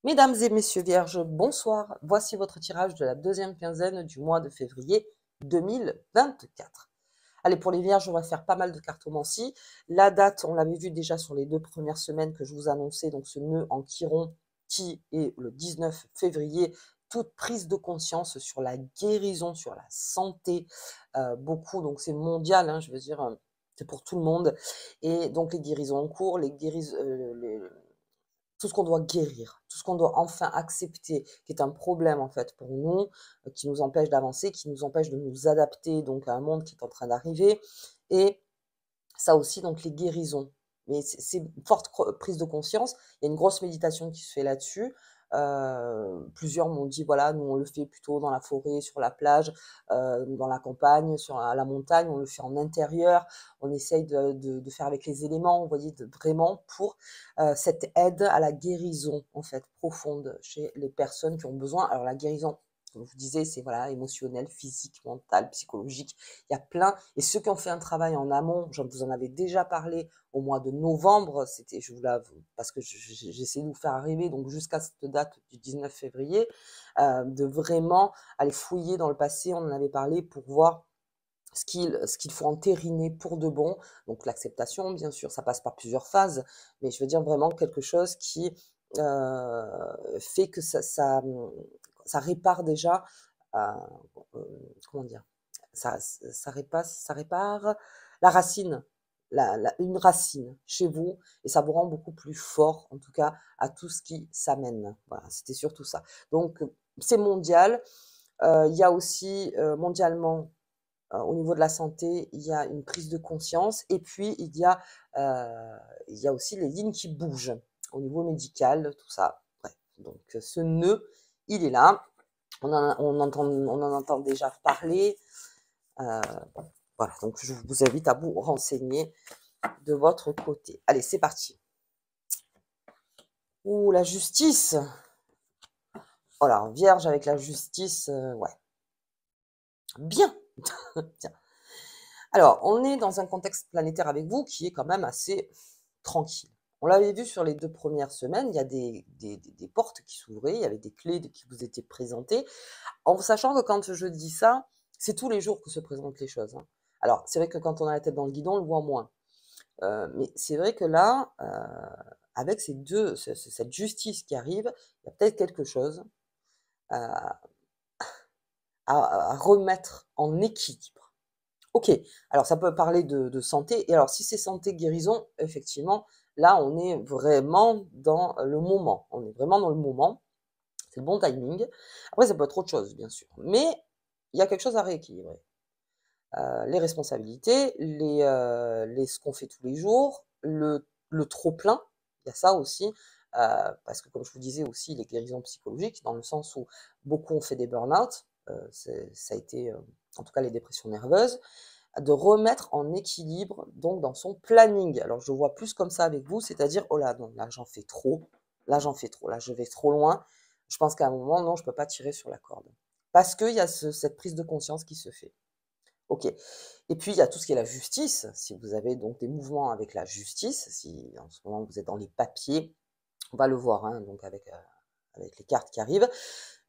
Mesdames et messieurs vierges, bonsoir. Voici votre tirage de la deuxième quinzaine du mois de février 2024. Allez, pour les vierges, on va faire pas mal de cartomancie. La date, on l'avait vu déjà sur les 2 premières semaines que je vous annonçais, donc ce nœud en chiron qui est le 19 février. Toute prise de conscience sur la guérison, sur la santé, beaucoup, donc c'est mondial, hein, je veux dire, c'est pour tout le monde. Et donc les guérisons en cours, tout ce qu'on doit guérir, tout ce qu'on doit enfin accepter, qui est un problème en fait pour nous, qui nous empêche d'avancer, qui nous empêche de nous adapter donc à un monde qui est en train d'arriver. Et ça aussi, donc les guérisons. Mais c'est une forte prise de conscience. Il y a une grosse méditation qui se fait là-dessus. Plusieurs m'ont dit, voilà, nous on le fait plutôt dans la forêt, sur la plage, dans la campagne, à la montagne, on le fait en intérieur, on essaye de faire avec les éléments, vous voyez, vraiment pour cette aide à la guérison, en fait, profonde chez les personnes qui ont besoin. Alors la guérison, comme je vous disais, c'est voilà, émotionnel, physique, mental, psychologique. Il y a plein. Et ceux qui ont fait un travail en amont, je vous en avais déjà parlé au mois de novembre, c'était, je vous l'avoue, parce que j'essaie de vous faire arriver, donc jusqu'à cette date du 19 février, de vraiment aller fouiller dans le passé, on en avait parlé pour voir ce qu'il faut entériner pour de bon. Donc l'acceptation, bien sûr, ça passe par plusieurs phases, mais je veux dire vraiment quelque chose qui fait que ça répare déjà, comment dire, ça répare la racine, une racine chez vous, et ça vous rend beaucoup plus fort, en tout cas, à tout ce qui s'amène. Voilà, c'était surtout ça. Donc, c'est mondial. Il y a aussi, mondialement, au niveau de la santé, il y a une prise de conscience, et puis il y a aussi les lignes qui bougent au niveau médical, tout ça. Bref, donc ce nœud, il est là. On en entend déjà parler. Bon, voilà, donc je vous invite à vous renseigner de votre côté. Allez, c'est parti. Ouh, la justice. Oh là, vierge avec la justice, ouais. Bien. Bien. Alors, on est dans un contexte planétaire avec vous qui est quand même assez tranquille. On l'avait vu sur les 2 premières semaines, il y a des portes qui s'ouvraient, il y avait des clés qui vous étaient présentées, en sachant que quand je dis ça, c'est tous les jours que se présentent les choses, hein. Alors, c'est vrai que quand on a la tête dans le guidon, on le voit moins. Mais c'est vrai que là, avec cette justice qui arrive, il y a peut-être quelque chose à à remettre en équilibre. OK, alors ça peut parler de santé, et alors si c'est santé, guérison, effectivement, là, on est vraiment dans le moment. On est vraiment dans le moment, c'est le bon timing. Après, ça peut être autre chose, bien sûr, mais il y a quelque chose à rééquilibrer. Les responsabilités, ce qu'on fait tous les jours, le trop plein, il y a ça aussi, parce que comme je vous disais aussi, les guérisons psychologiques, dans le sens où beaucoup ont fait des burn-out, ça a été, en tout cas les dépressions nerveuses, de remettre en équilibre donc dans son planning. Alors je vois plus comme ça avec vous, c'est-à-dire: «Oh là, non, là j'en fais trop, là j'en fais trop, là je vais trop loin. Je pense qu'à un moment, non, je peux pas tirer sur la corde». Parce qu'il y a cette prise de conscience qui se fait. OK. Et puis il y a tout ce qui est la justice. Si vous avez donc des mouvements avec la justice, si en ce moment vous êtes dans les papiers, on va le voir, hein, donc avec les cartes qui arrivent.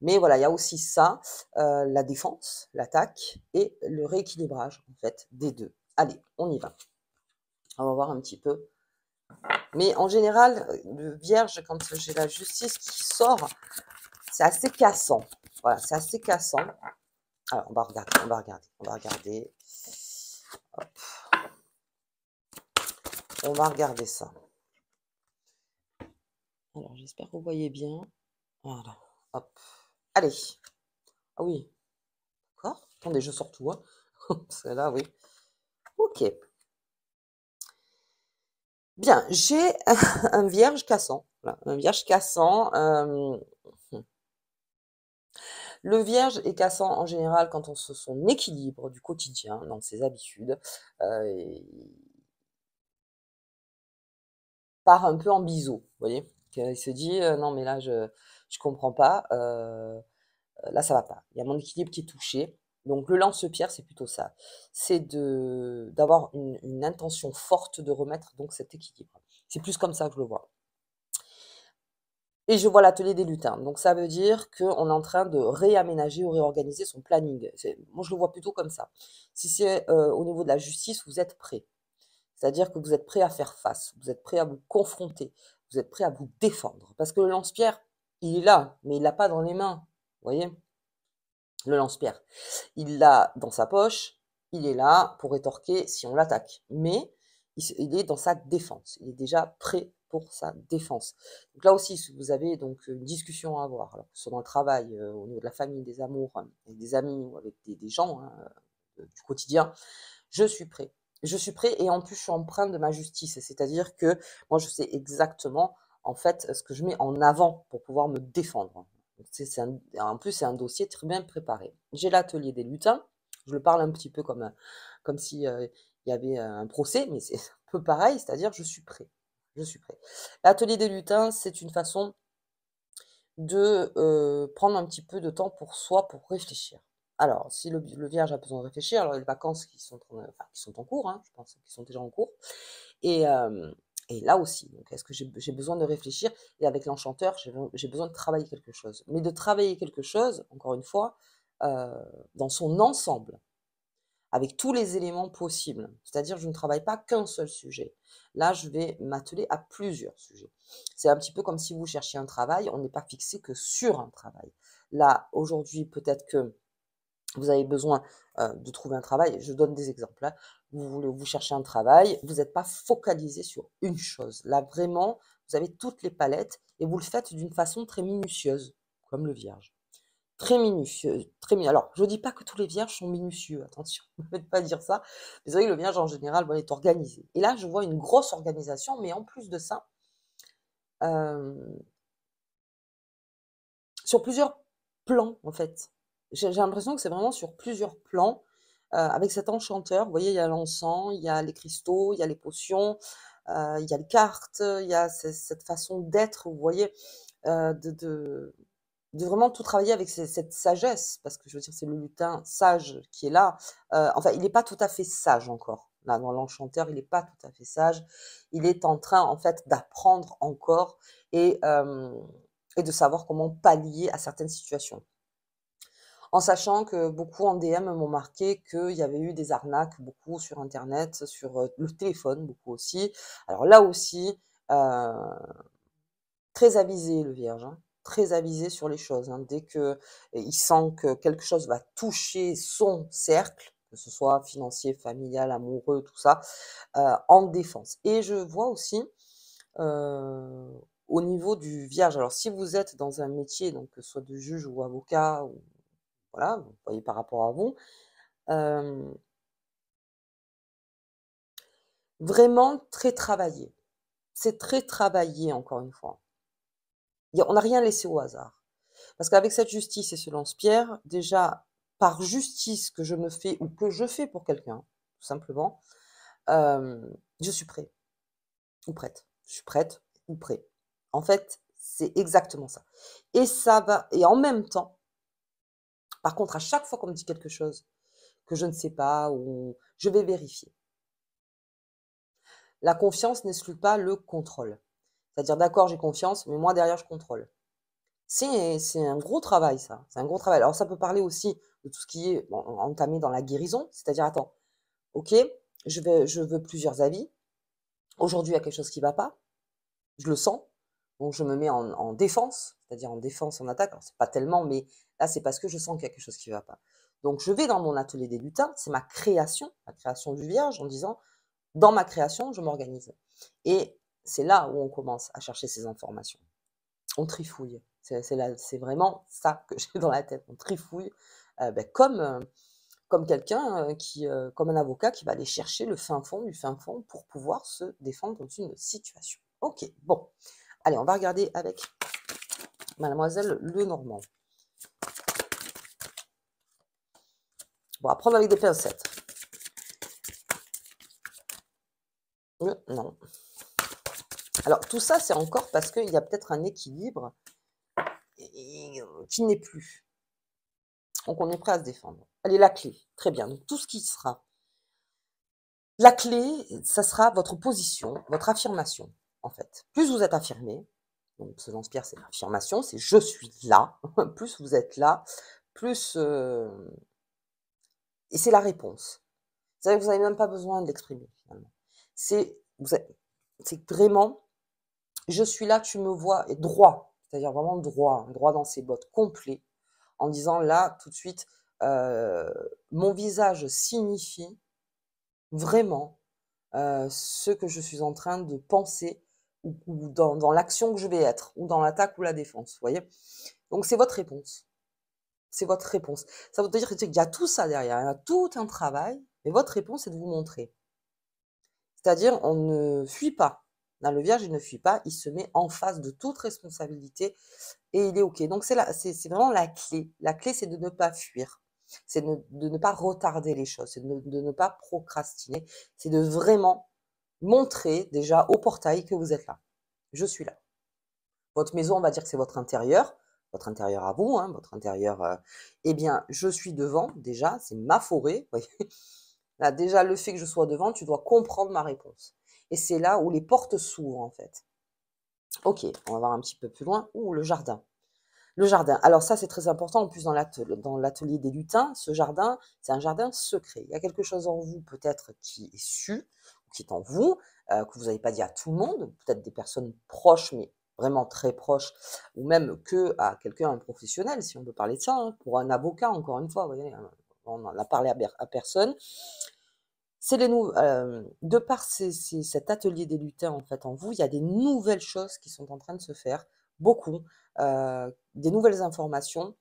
Mais voilà, il y a aussi ça, la défense, l'attaque et le rééquilibrage en fait des 2. Allez, on y va. On va voir un petit peu. Mais en général, le vierge, quand j'ai la justice qui sort, c'est assez cassant. Voilà, c'est assez cassant. Alors, on va regarder. Hop, on va regarder ça. Alors, j'espère que vous voyez bien. Voilà, hop. Allez. Ah oui, d'accord. Attendez, je sors tout, hein. Celle-là, oui. OK. Bien, j'ai un vierge cassant. Voilà, un vierge cassant. Le vierge est cassant en général quand on se son équilibre du quotidien, dans ses habitudes, il part un peu en biseau, vous voyez? Il se dit: «Non mais là je comprends pas, là ça va pas. Il y a mon équilibre qui est touché». Donc le lance-pierre, c'est plutôt ça. C'est d'avoir une intention forte de remettre donc cet équilibre. C'est plus comme ça que je le vois. Et je vois l'atelier des lutins. Donc ça veut dire qu'on est en train de réaménager ou réorganiser son planning. Moi, je le vois plutôt comme ça. Si c'est au niveau de la justice, vous êtes prêt. C'est-à-dire que vous êtes prêt à faire face, vous êtes prêt à vous confronter, vous êtes prêt à vous défendre. Parce que le lance-pierre, il est là, mais il l'a pas dans les mains. Vous voyez? Le lance-pierre. Il l'a dans sa poche, il est là pour rétorquer si on l'attaque. Mais il est dans sa défense. Il est déjà prêt pour sa défense. Donc là aussi, si vous avez donc une discussion à avoir, alors que ce soit dans le travail, au niveau de la famille, des amours, avec des amis ou avec des gens hein, du quotidien, je suis prêt. Je suis prêt et en plus, je suis empreinte de ma justice. C'est-à-dire que moi, je sais exactement, en fait, ce que je mets en avant pour pouvoir me défendre. En plus, c'est un dossier très bien préparé. J'ai l'atelier des lutins. Je le parle un petit peu comme si il y avait un procès, mais c'est un peu pareil, c'est-à-dire je suis prêt. Je suis prêt. L'atelier des lutins, c'est une façon de prendre un petit peu de temps pour soi, pour réfléchir. Alors, si le vierge a besoin de réfléchir, alors les vacances qui sont en cours, hein, je pense qu'ils sont déjà en cours. Et, et là aussi, donc est-ce que j'ai besoin de réfléchir? Et avec l'enchanteur, j'ai besoin de travailler quelque chose. Mais de travailler quelque chose, encore une fois, euh, dans son ensemble avec tous les éléments possibles. C'est-à-dire, je ne travaille pas qu'un seul sujet. Là, je vais m'atteler à plusieurs sujets. C'est un petit peu comme si vous cherchiez un travail, on n'est pas fixé que sur un travail. Là, aujourd'hui, peut-être que vous avez besoin de trouver un travail. Je donne des exemples. Hein. Vous cherchez un travail, vous n'êtes pas focalisé sur une chose. Là, vraiment, vous avez toutes les palettes et vous le faites d'une façon très minutieuse, comme le vierge. Très minutieux, alors je dis pas que tous les vierges sont minutieux, attention, ne me faites pas dire ça. Vous savez, le vierge en général, bon, est organisé. Et là, je vois une grosse organisation, mais en plus de ça, hem, sur plusieurs plans, en fait. J'ai l'impression que c'est vraiment sur plusieurs plans, avec cet enchanteur. Vous voyez, il y a l'encens, il y a les cristaux, il y a les potions, il y a les cartes, il y a cette façon d'être, vous voyez, de vraiment tout travailler avec cette sagesse, parce que je veux dire, c'est le lutin sage qui est là. Enfin, il n'est pas tout à fait sage encore. Là, dans l'enchanteur, il n'est pas tout à fait sage. Il est en train, en fait, d'apprendre encore et, et de savoir comment pallier à certaines situations. En sachant que beaucoup en DM m'ont marqué qu'il y avait eu des arnaques, beaucoup sur Internet, sur le téléphone, beaucoup aussi. Alors là aussi, très avisé le vierge, hein, très avisé sur les choses, hein. Dès qu'il sent que quelque chose va toucher son cercle, que ce soit financier, familial, amoureux, tout ça, en défense. Et je vois aussi, heu, au niveau du vierge, alors si vous êtes dans un métier, donc que ce soit de juge ou avocat ou voilà, vous voyez par rapport à vous, hem, vraiment très travaillé. C'est très travaillé encore une fois. On n'a rien laissé au hasard. Parce qu'avec cette justice et ce lance-pierre, déjà, par justice que je me fais ou que je fais pour quelqu'un, tout simplement, je suis prêt ou prête. Je suis prête ou prêt. En fait, c'est exactement ça. Et ça va et en même temps, par contre, à chaque fois qu'on me dit quelque chose que je ne sais pas ou je vais vérifier. La confiance n'exclut pas le contrôle. C'est-à-dire, d'accord, j'ai confiance, mais moi derrière, je contrôle. C'est un gros travail ça, c'est un gros travail. Alors ça peut parler aussi de tout ce qui est bon, entamé dans la guérison, c'est-à-dire: «Attends, OK, je veux plusieurs avis. Aujourd'hui, il y a quelque chose qui ne va pas, je le sens, donc je me mets en défense», c'est-à-dire en défense, en attaque. Alors c'est pas tellement, mais là, c'est parce que je sens qu'il y a quelque chose qui ne va pas. Donc je vais dans mon atelier des lutins, c'est ma création, la création du vierge en disant: «Dans ma création, je m'organise» et c'est là où on commence à chercher ces informations. On trifouille. C'est vraiment ça que j'ai dans la tête. On trifouille, comme quelqu'un, comme un avocat qui va aller chercher le fin fond du fin fond pour pouvoir se défendre d'une situation. OK, bon. Allez, on va regarder avec mademoiselle Lenormand. Bon, à prendre avec des pincettes. Non. Alors tout ça, c'est encore parce qu'il y a peut-être un équilibre qui n'est plus. Donc on est prêt à se défendre. Allez, la clé, très bien. Donc tout ce qui sera la clé, ça sera votre position, votre affirmation, en fait. Plus vous êtes affirmé, Donc ce lance-pierre, c'est l'affirmation, c'est je suis là. Plus vous êtes là, plus et c'est la réponse. C'est-à-dire que vous n'avez même pas besoin de l'exprimer finalement. C'est c'est vraiment je suis là, tu me vois, et droit, c'est-à-dire vraiment droit, hein, droit dans ses bottes, complet, en disant là, tout de suite, mon visage signifie vraiment ce que je suis en train de penser ou dans l'action que je vais être, ou dans l'attaque ou la défense, vous voyez? Donc c'est votre réponse. C'est votre réponse. Ça veut dire qu'il y a tout ça derrière, il y a tout un travail, mais votre réponse, c'est de vous montrer. C'est-à-dire, on ne fuit pas. Là, le vierge, il ne fuit pas, il se met en face de toute responsabilité et il est OK. Donc c'est vraiment la clé. La clé, c'est de ne pas fuir. C'est de ne pas retarder les choses, c'est de ne pas procrastiner. C'est de vraiment montrer déjà au portail que vous êtes là. Je suis là. Votre maison, on va dire que c'est votre intérieur à vous, hein, votre intérieur. Eh bien, je suis devant déjà, c'est ma forêt. Vous voyez. Là, déjà, le fait que je sois devant, tu dois comprendre ma réponse. Et c'est là où les portes s'ouvrent, en fait. Ok, on va voir un petit peu plus loin. Ouh, le jardin. Le jardin. Alors ça, c'est très important. En plus, dans l'atelier des lutins, ce jardin, c'est un jardin secret. Il y a quelque chose en vous, peut-être, qui est su, qui est en vous, que vous n'avez pas dit à tout le monde, peut-être des personnes proches, mais vraiment très proches, ou même que à quelqu'un, un professionnel, si on peut parler de ça, hein, pour un avocat, encore une fois, vous voyez, on n'en a parlé à personne. C'est de par cet atelier des lutins, en fait, en vous, il y a des nouvelles choses qui sont en train de se faire, beaucoup, des nouvelles informations,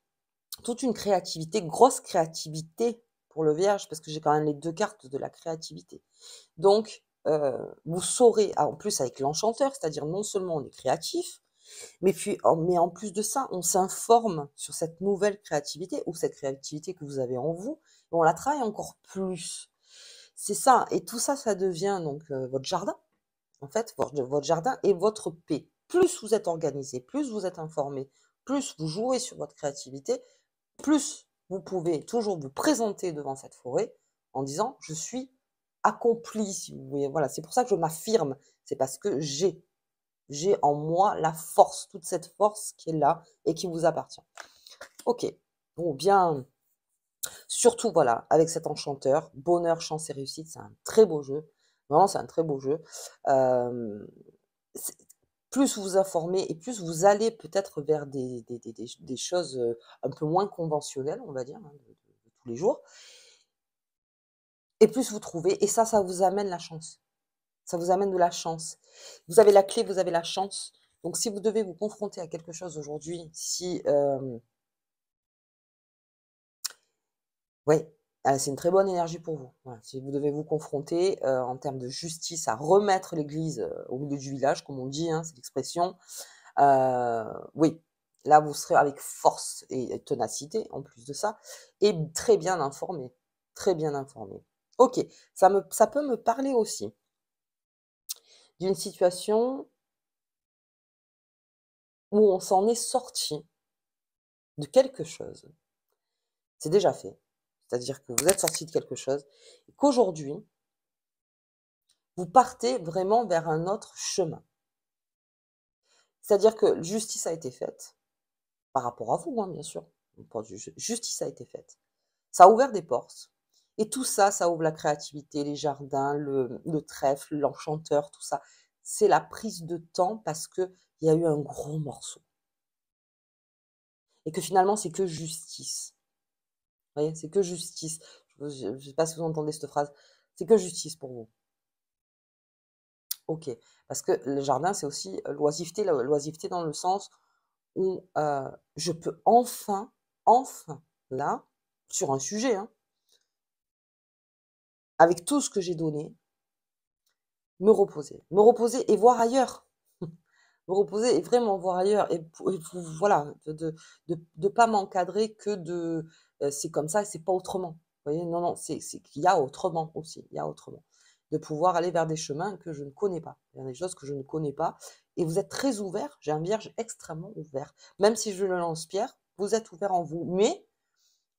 toute une créativité, grosse créativité pour le Vierge, parce que j'ai quand même les 2 cartes de la créativité. Donc, vous saurez, en plus avec l'enchanteur, c'est-à-dire non seulement on est créatif, mais en plus de ça, on s'informe sur cette nouvelle créativité ou cette créativité que vous avez en vous, et on la travaille encore plus. C'est ça, et tout ça, ça devient donc votre jardin, en fait, votre jardin et votre paix. Plus vous êtes organisé, plus vous êtes informé, plus vous jouez sur votre créativité, plus vous pouvez toujours vous présenter devant cette forêt en disant je suis accompli, si vous voulez. Voilà, c'est pour ça que je m'affirme. C'est parce que j'ai en moi la force, toute cette force qui est là et qui vous appartient. Ok, bon, bien. Surtout, voilà, avec cet enchanteur, bonheur, chance et réussite, c'est un très beau jeu. Vraiment, c'est un très beau jeu. Euh, c'est- Plus vous vous informez et plus vous allez peut-être vers des choses un peu moins conventionnelles, on va dire, hein, de tous les jours, et plus vous trouvez, et ça vous amène la chance. Ça vous amène de la chance. Vous avez la clé, vous avez la chance. Donc, si vous devez vous confronter à quelque chose aujourd'hui, si ouais, c'est une très bonne énergie pour vous. Voilà, si vous devez vous confronter, en termes de justice à remettre l'église, au milieu du village, comme on dit, hein, c'est l'expression, oui, là vous serez avec force et ténacité en plus de ça et très bien informé, très bien informé. OK, ça peut me parler aussi d'une situation où on s'en est sorti de quelque chose. C'est déjà fait. C'est-à-dire que vous êtes sorti de quelque chose et qu'aujourd'hui vous partez vraiment vers un autre chemin. C'est-à-dire que justice a été faite, par rapport à vous, hein, bien sûr. Justice a été faite. Ça a ouvert des portes. Et tout ça, ça ouvre la créativité, les jardins, le trèfle, l'enchanteur, tout ça. C'est la prise de temps parce qu'il y a eu un gros morceau. Et que finalement, c'est que justice. Vous voyez, c'est que justice. Je ne sais pas si vous entendez cette phrase. C'est que justice pour vous. OK. Parce que le jardin, c'est aussi l'oisiveté dans le sens où je peux enfin, là, sur un sujet, hein, avec tout ce que j'ai donné, me reposer et voir ailleurs. Me reposer et vraiment voir ailleurs voilà, de pas m'encadrer que de c'est comme ça et c'est pas autrement. Vous voyez? Non, non, c'est qu'il y a autrement aussi, il y a autrement. De pouvoir aller vers des chemins que je ne connais pas, vers des choses que je ne connais pas et vous êtes très ouvert, j'ai un vierge extrêmement ouvert. Même si je le lance-pierre, vous êtes ouvert en vous, mais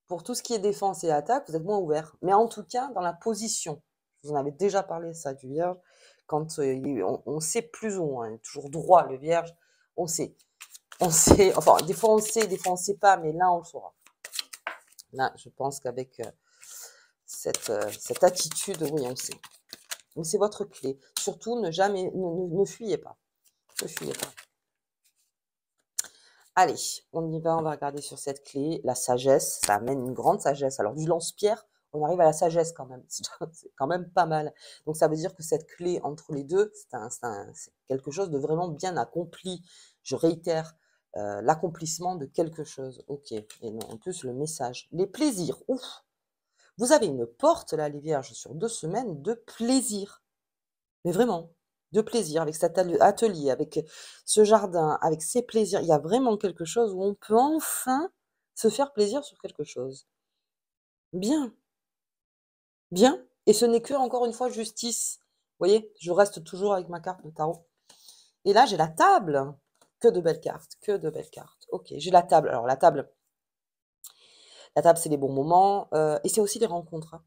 pour tout ce qui est défense et attaque, vous êtes moins ouvert. Mais en tout cas, dans la position, je vous en avais déjà parlé ça du vierge, quand on sait plus ou moins, toujours droit le vierge, On sait. On sait, enfin, des fois on sait, des fois on sait pas, mais là, on le saura. Là, je pense qu'avec cette attitude, oui, on sait. Donc, c'est votre clé. Surtout, ne fuyez pas. Ne fuyez pas. Allez, on y va, on va regarder sur cette clé. La sagesse, ça amène une grande sagesse. Alors, du lance-pierre, on arrive à la sagesse quand même. C'est quand même pas mal. Donc, ça veut dire que cette clé entre les deux, c'est quelque chose de vraiment bien accompli. Je réitère, l'accomplissement de quelque chose. Ok. Et non, en plus, le message. Les plaisirs. Ouf. Vous avez une porte, là, les vierges, sur 2 semaines de plaisir. Mais vraiment, de plaisir, avec cet atelier, avec ce jardin, avec ces plaisirs. Il y a vraiment quelque chose où on peut enfin se faire plaisir sur quelque chose. Bien, bien. Et ce n'est que, encore une fois, justice. Vous voyez, je reste toujours avec ma carte de tarot. Et là, j'ai la table. Que de belles cartes, que de belles cartes. Ok, j'ai la table. Alors, la table, c'est les bons moments. Et c'est aussi les rencontres, hein.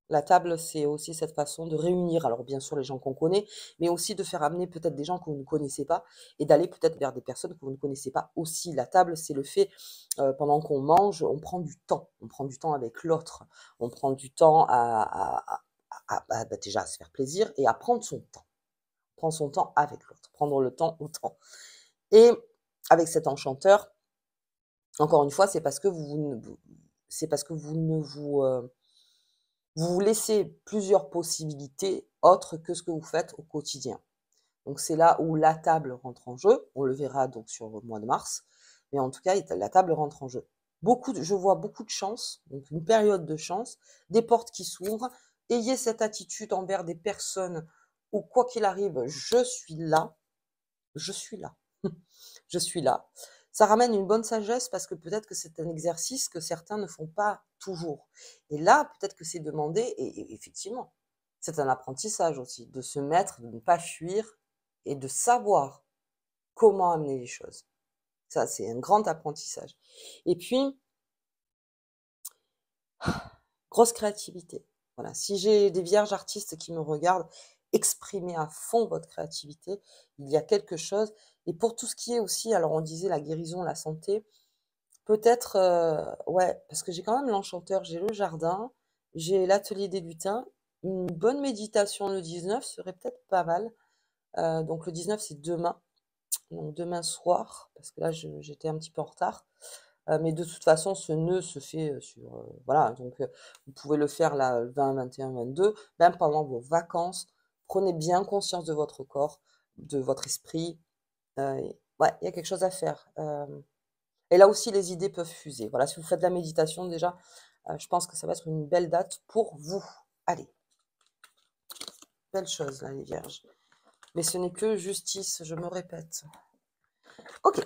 La table, c'est aussi cette façon de réunir, alors bien sûr les gens qu'on connaît, mais aussi de faire amener peut-être des gens que vous ne connaissez pas et d'aller peut-être vers des personnes que vous ne connaissez pas aussi. La table, c'est le fait, pendant qu'on mange, on prend du temps. On prend du temps avec l'autre. On prend du temps déjà à se faire plaisir et à prendre son temps. Prendre son temps avec l'autre. Prendre le temps au temps. Et avec cet enchanteur, encore une fois, c'est parce que vous ne vous laissez plusieurs possibilités autres que ce que vous faites au quotidien. Donc c'est là où la table rentre en jeu. On le verra donc sur le mois de mars. Mais en tout cas, la table rentre en jeu. Je vois beaucoup de chance, donc une période de chance, des portes qui s'ouvrent. Ayez cette attitude envers des personnes où, quoi qu'il arrive, je suis là. Je suis là. Je suis là. Ça ramène une bonne sagesse parce que peut-être que c'est un exercice que certains ne font pas toujours. Et là, peut-être que c'est demandé, et effectivement, c'est un apprentissage aussi, de se mettre, de ne pas fuir et de savoir comment amener les choses. Ça, c'est un grand apprentissage. Et puis, grosse créativité. Voilà, si j'ai des vierges artistes qui me regardent, exprimez à fond votre créativité. Il y a quelque chose. Et pour tout ce qui est aussi, alors on disait la guérison, la santé, peut-être, ouais, parce que j'ai quand même l'enchanteur, j'ai le jardin, j'ai l'atelier des lutins. Une bonne méditation le 19 serait peut-être pas mal. Donc le 19, c'est demain, donc demain soir, parce que là, j'étais un petit peu en retard. Mais de toute façon, ce nœud se fait sur, voilà, donc vous pouvez le faire là, le 20, 21, 22, même pendant vos vacances. Prenez bien conscience de votre corps, de votre esprit. Ouais, il y a quelque chose à faire. Et là aussi, les idées peuvent fuser. Voilà, si vous faites de la méditation déjà, je pense que ça va être une belle date pour vous. Allez, belle chose là, les vierges. Mais ce n'est que justice, je me répète. Ok,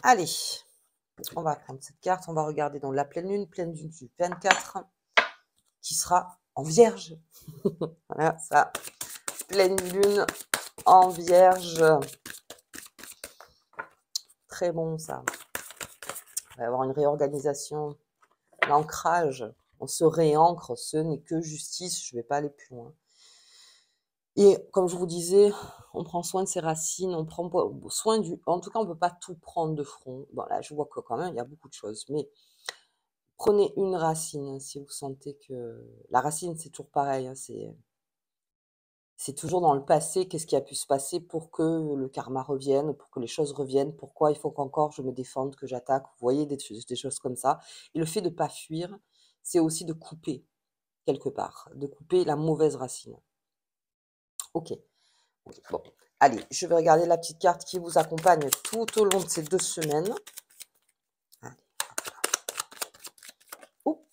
allez, on va prendre cette carte, on va regarder dans la pleine lune du 24, qui sera en vierge. Voilà, ça, pleine lune en vierge. Très bon ça. On va avoir une réorganisation, l'ancrage. On se réancre, ce n'est que justice, je ne vais pas aller plus loin. Et comme je vous disais, on prend soin de ses racines, on prend soin du... En tout cas, on ne peut pas tout prendre de front. Bon, là, je vois que quand même, il y a beaucoup de choses. Mais prenez une racine si vous sentez que... La racine, c'est toujours pareil. Hein, c'est toujours dans le passé, qu'est-ce qui a pu se passer pour que le karma revienne, pour que les choses reviennent, pourquoi il faut qu'encore je me défende, que j'attaque. Vous voyez, des choses comme ça. Et le fait de ne pas fuir, c'est aussi de couper, quelque part, de couper la mauvaise racine. Ok. Bon, allez, je vais regarder la petite carte qui vous accompagne tout au long de ces 2 semaines. Allez, hop.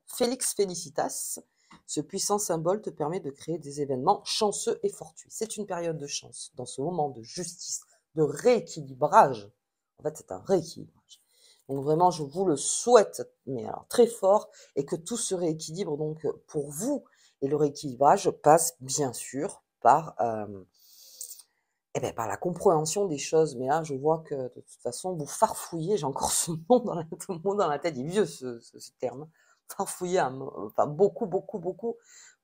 Félix Felicitas, ce puissant symbole te permet de créer des événements chanceux et fortuits. C'est une période de chance, dans ce moment de justice, de rééquilibrage. En fait, c'est un rééquilibrage. Donc vraiment, je vous le souhaite, mais alors très fort, et que tout se rééquilibre donc pour vous. Et le rééquilibrage passe bien sûr par par la compréhension des choses. Mais là, je vois que de toute façon, vous farfouillez, j'ai encore ce mot dans la tête, il est vieux ce terme, farfouiller, enfin beaucoup, beaucoup, beaucoup,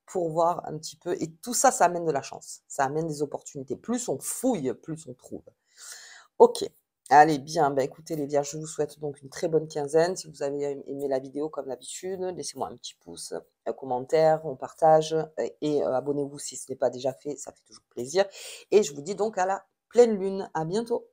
pour voir un petit peu et tout ça, ça amène de la chance. Ça amène des opportunités. Plus on fouille, plus on trouve. OK. Allez, bien, bah, écoutez les vierges, je vous souhaite donc une très bonne quinzaine. Si vous avez aimé la vidéo comme d'habitude, laissez-moi un petit pouce, un commentaire, on partage et abonnez-vous si ce n'est pas déjà fait, ça fait toujours plaisir et je vous dis donc à la pleine lune. À bientôt.